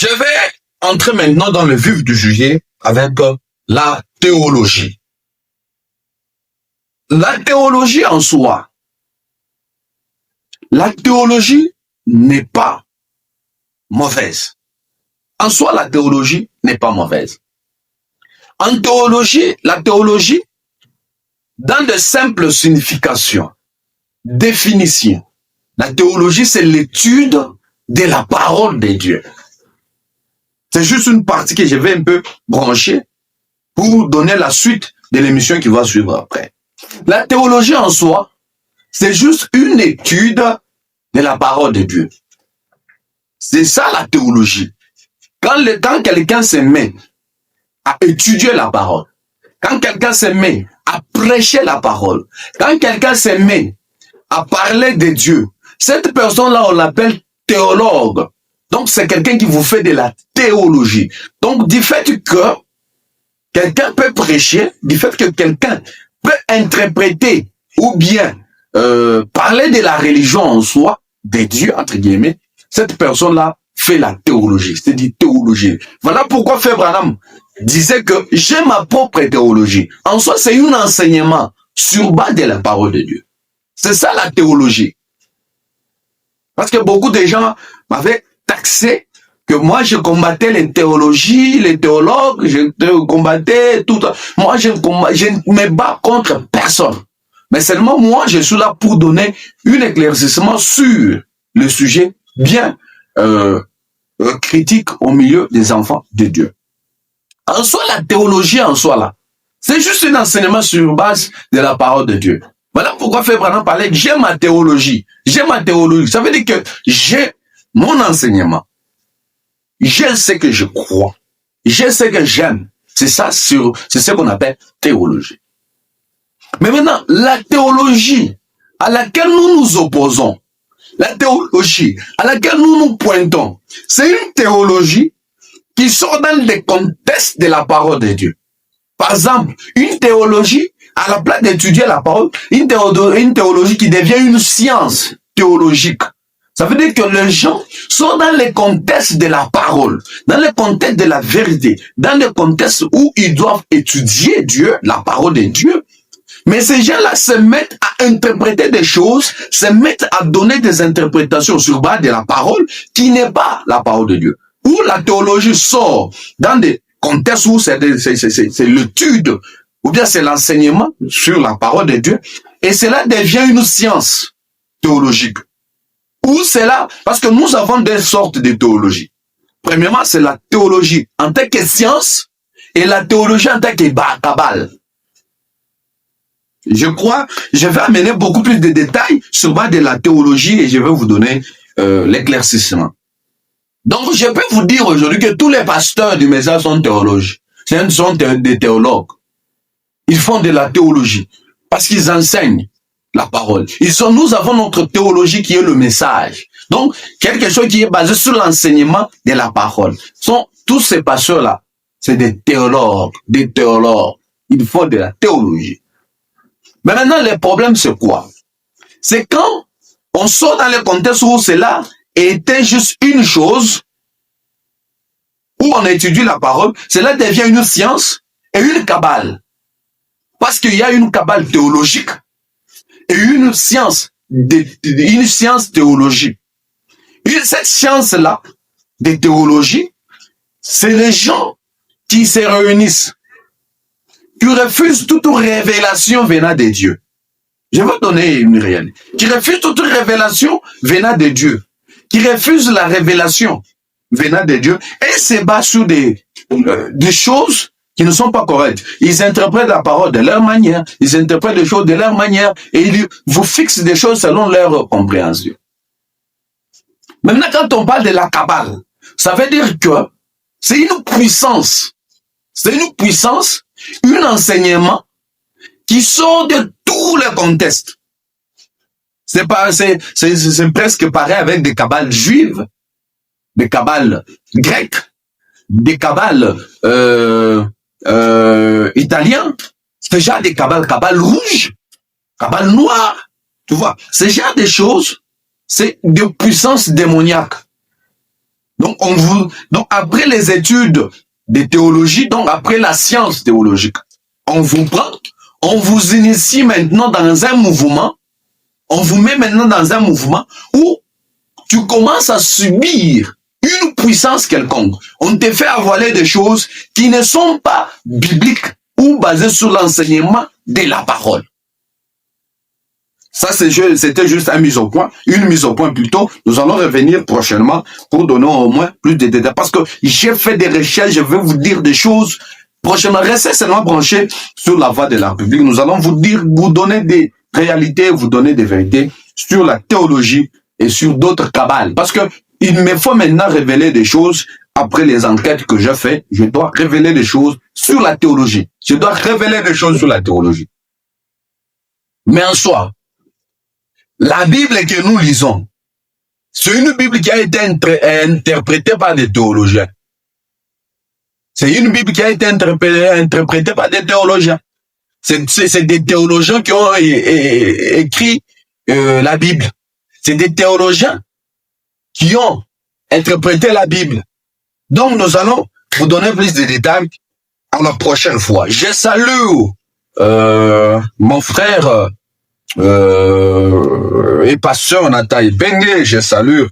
Je vais entrer maintenant dans le vif du sujet avec la théologie. La théologie en soi, la théologie n'est pas mauvaise. En soi, la théologie n'est pas mauvaise. En théologie, la théologie, dans de simples significations, définitions, la théologie, c'est l'étude de la parole de Dieu. C'est juste une partie que je vais un peu brancher pour donner la suite de l'émission qui va suivre après. La théologie en soi, c'est juste une étude de la parole de Dieu. C'est ça la théologie. Quand quelqu'un se met à étudier la parole, quand quelqu'un se met à prêcher la parole, quand quelqu'un se met à parler de Dieu, cette personne-là, on l'appelle théologue. Donc, c'est quelqu'un qui vous fait de la théologie. Donc, du fait que quelqu'un peut prêcher, du fait que quelqu'un peut interpréter ou bien parler de la religion en soi, de Dieu, entre guillemets, cette personne-là fait la théologie, c'est dit théologie. Voilà pourquoi Frère Branham disait que j'ai ma propre théologie. En soi, c'est un enseignement sur base de la parole de Dieu. C'est ça la théologie. Parce que beaucoup de gens m'avaient taxé que moi je combattais les théologies, les théologues, je combattais tout. Moi je ne me bats contre personne. Mais seulement moi je suis là pour donner un éclaircissement sur le sujet bien critique au milieu des enfants de Dieu. En soi, la théologie en soi là, c'est juste un enseignement sur base de la parole de Dieu. Voilà pourquoi Frère Branham parlait, j'ai ma théologie. J'ai ma théologie. Ça veut dire que j'ai mon enseignement. J'ai ce que je crois. J'ai ce que j'aime. C'est ça, c'est ce qu'on appelle théologie. Mais maintenant, la théologie à laquelle nous nous opposons, la théologie à laquelle nous nous pointons, c'est une théologie qui sort dans le contexte de la parole de Dieu. Par exemple, une théologie, à la place d'étudier la parole, une théologie qui devient une science théologique. Ça veut dire que les gens sont dans le contexte de la parole, dans le contexte de la vérité, dans le contexte où ils doivent étudier Dieu, la parole de Dieu. Mais ces gens-là se mettent à interpréter des choses, se mettent à donner des interprétations sur base de la parole qui n'est pas la parole de Dieu. Où la théologie sort dans des contextes où c'est l'étude, ou bien c'est l'enseignement sur la parole de Dieu, et cela devient une science théologique. Ou c'est là, parce que nous avons deux sortes de théologie. Premièrement, c'est la théologie en tant que science, et la théologie en tant que cabale. Je crois, je vais amener beaucoup plus de détails sur base de la théologie, et je vais vous donner l'éclaircissement. Donc, je peux vous dire aujourd'hui que tous les pasteurs du message sont théologues. Ce sont des théologues. Ils font de la théologie parce qu'ils enseignent la parole. Nous avons notre théologie qui est le message. Donc, quelque chose qui est basé sur l'enseignement de la parole. Tous ces pasteurs-là, c'est des théologues, des théologues. Ils font de la théologie. Mais maintenant, le problème, c'est quoi? C'est quand on sort dans le contexte où cela était juste une chose, où on étudie la parole, cela devient une science et une cabale. Parce qu'il y a une cabale théologique et une science théologique. Et cette science-là, de théologie, c'est les gens qui se réunissent, qui refusent toute révélation venant de Dieu. Je vais donner une réalité. Qui refusent toute révélation venant de Dieu. Qui refusent la révélation venant de Dieu et se basent sur des choses qui ne sont pas correctes. Ils interprètent la parole de leur manière, ils interprètent les choses de leur manière et ils vous fixent des choses selon leur compréhension. Maintenant, quand on parle de la cabale, ça veut dire que c'est une puissance. C'est une puissance, un enseignement qui sort de tous les contextes. C'est presque pareil avec des cabales juives, des cabales grecques, des cabales italiens, ce genre de cabales rouges, cabales noires, tu vois. Ce genre de choses, c'est de puissance démoniaque. Donc après les études de théologie, donc après la science théologique, on vous prend, on vous initie maintenant dans un mouvement, on vous met maintenant dans un mouvement où tu commences à subir une puissance quelconque. On te fait avaler des choses qui ne sont pas bibliques ou basées sur l'enseignement de la parole. Ça, c'était juste une mise au point plutôt. Nous allons revenir prochainement pour donner au moins plus de détails. Parce que j'ai fait des recherches, je vais vous dire des choses. Prochainement, restez seulement branchés sur la voie de la République. Nous allons vous dire, vous donner des réalités, vous donner des vérités sur la théologie et sur d'autres cabales. Parce que il me faut maintenant révéler des choses après les enquêtes que j'ai faites. Je dois révéler des choses sur la théologie. Je dois révéler des choses sur la théologie. Mais en soi, la Bible que nous lisons, c'est une Bible qui a été interprétée par des théologiens. C'est une Bible qui a été interprétée par des théologiens. C'est des théologiens qui ont écrit la Bible. C'est des théologiens qui ont interprété la Bible. Donc, nous allons vous donner plus de détails à la prochaine fois. Je salue mon frère et pasteur Nathalie Bengue, je salue